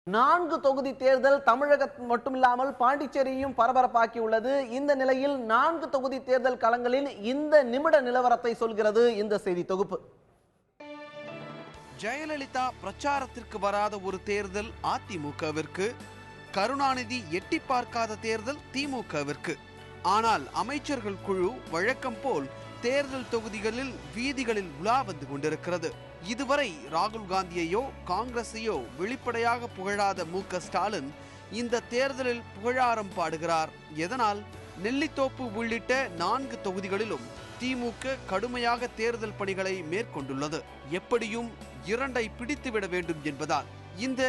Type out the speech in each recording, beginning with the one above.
4 தொகுதி தேர்தல் தமிழகம் மட்டுமில்லாமல் பாண்டிச்சேரியும் பரபரப்பாக்கி உள்ளது. இந்த நிலையில் 4 தொகுதி தேர்தல் களங்களில் இந்த நிமிட நிலவரத்தை சொல்கிறது இந்த செய்தி தொகுப்பு. ஜெயலலிதா பிரச்சாரத்திற்கு வராத ஒரு தேர்தல் அதிமுகவிற்கு, கருணாநிதி எட்டி பார்க்காத தேர்தல் திமுகவிற்கு. ஆனால் அமைச்சர்கள் குழு வழக்கம் போல் தேர்தல் தொகுதிகளில் வீதிகளில் உலா வந்து கொண்டிருக்கிறது. இதுவரை ராகுல் காந்தியையோ காங்கிரஸையோ வெளிப்படையாக புகழாத மு.க. ஸ்டாலின் இந்த தேர்தலில் புகழாரம் பாடுகிறார். எதனால்? நெல்லித்தோப்பு உள்ளிட்ட 4 தொகுதிகளிலும் திமுக கடுமையாக தேர்தல் பணிகளை மேற்கொண்டுள்ளது. எப்படியும் 2ஐ பிடித்துவிட வேண்டும் என்பதால். இந்த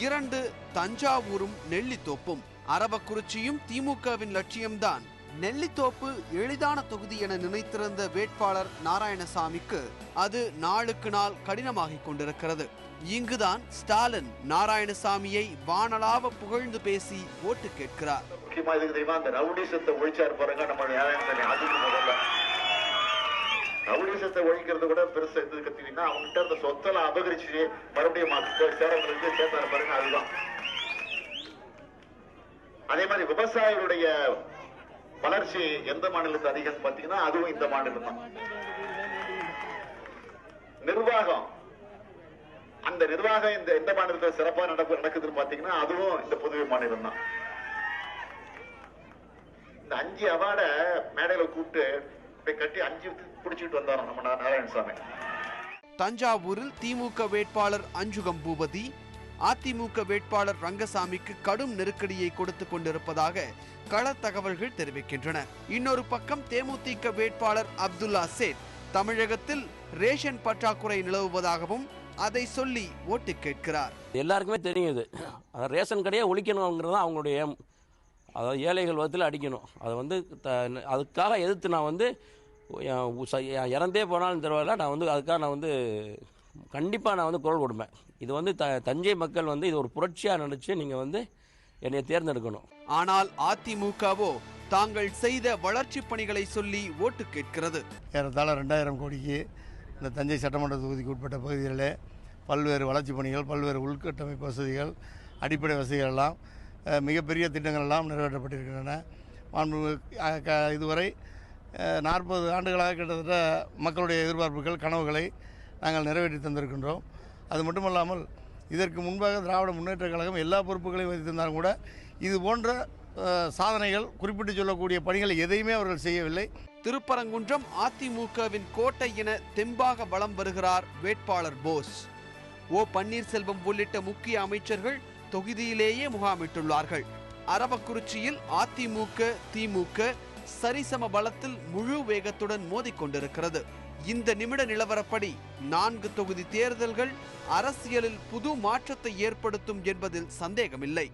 2 தஞ்சாவூரும் நெல்லித்தோப்பும். அரவக்குறிச்சியும் திமுகவின் லட்சியம்தான். நெல்லித்தோப்பு எளிதான தொகுதி என நினைத்திருந்த வேட்பாளர் நாராயணசாமிக்கு அது நாளுக்கு நாள் கடினமாகிக் கொண்டிருக்கிறது. இங்குதான் ஸ்டாலின் நாராயணசாமியை வானளாவ புகழ்ந்து பேசி ஓட்டு கேட்கிறார். முக்கியமா இதுக்கு தெரியுமா, அந்த ரவுடிசத்தை ஒழிச்சார் பாருங்க நம்ம நாராயணசாமி. அதுக்கு முதல்ல ரவுடிசத்தை ஒழிக்கிறது கூட பெருசா எது கத்தினா அவங்ககிட்ட இருந்த சொத்தெல்லாம் அபகரிச்சு மறுபடியும் சேரங்களுக்கு சேர்த்தாரு பாருங்க. அதுதான். அதே மாதிரி விவசாயிகளுடைய வளர்ச்சி எந்த மாநிலத்தில் அதிகம் பாத்தீங்கன்னா அதுவும் இந்த மாநிலம் தான். நிர்வாகம், அந்த நிர்வாகம் எந்த மாநிலத்தில் சிறப்பா நடக்குதுன்னு பாத்தீங்கன்னா அதுவும் இந்த புதுவை மாநிலம் தான். இந்த 5 அவார்ட மேடையில கூப்பிட்டு கட்டி 5 பிடிச்சிட்டு வந்தாரோ நம்ம நாராயணசாமி. தஞ்சாவூரில் திமுக வேட்பாளர் அஞ்சுகம் பூபதி அதிமுக வேட்பாளர் ரங்கசாமிக்கு கடும் நெருக்கடியை கொடுத்துக் கொண்டிருப்பதாக கள தகவல்கள் தெரிவிக்கின்றன. இன்னொரு பக்கம் தேமுதிக வேட்பாளர் அப்துல்லா சேட் தமிழகத்தில் ரேஷன் பற்றாக்குறை நிலவுவதாகவும் அதை சொல்லி ஓட்டு கேட்கிறார். எல்லாருக்குமே தெரியுது, ரேஷன் கடையை ஒழிக்கணுங்கிறது அவங்களுடைய ஏம். அதாவது ஏழைகள் வதத்தில் அடிக்கணும். அதை அதுக்காக எதிர்த்து நான் இறந்தே போனாலும் தெரியல, அதுக்காக கண்டிப்பாக நான் குரல் கொடுப்பேன். இது தஞ்சை மக்கள் இது ஒரு புரட்சியாக நினைச்சு நீங்கள் என்னை தேர்ந்தெடுக்கணும். ஆனால் அதிமுகவோ தாங்கள் செய்த வளர்ச்சி பணிகளை சொல்லி ஓட்டு கேட்கிறது. ஏறத்தாழ 2000 கோடிக்கு இந்த தஞ்சை சட்டமன்ற தொகுதிக்கு உட்பட்ட பகுதிகளில் பல்வேறு வளர்ச்சி பணிகள், பல்வேறு உள்கட்டமைப்பு வசதிகள், அடிப்படை வசதிகள் எல்லாம் மிகப்பெரிய திட்டங்கள் எல்லாம் நிறைவேற்றப்பட்டிருக்கின்றன. இதுவரை 40 ஆண்டுகளாக கிட்டத்தட்ட மக்களுடைய எதிர்பார்ப்புகள், கனவுகளை நாங்கள் நிறைவேற்றி தந்திருக்கின்றோம். அது மட்டுமல்லாமல் இதற்கு முன்பாக திராவிட முன்னேற்ற கழகம் எல்லா பொறுப்புகளையும் வைத்திருந்தாலும் கூட இது போன்ற சாதனைகள், குறிப்பிட்டு சொல்லக்கூடிய பணிகளை எதையுமே அவர்கள் செய்யவில்லை. திருப்பரங்குன்றம் அதிமுகவின் கோட்டை என தெம்பாக வலம் வருகிறார் வேட்பாளர் போஸ். ஓ பன்னீர்செல்வம் உள்ளிட்ட முக்கிய அமைச்சர்கள் தொகுதியிலேயே முகாமிட்டுள்ளார்கள். அரவக்குறிச்சியில் அதிமுக திமுக சரிசம பலத்தில் முழு வேகத்துடன் மோதிக்கொண்டிருக்கிறது. இந்த நிமிட நிலவரப்படி 4 தொகுதி தேர்தல்கள் அரசியலில் புது மாற்றத்தை ஏற்படுத்தும் என்பதில் சந்தேகமில்லை.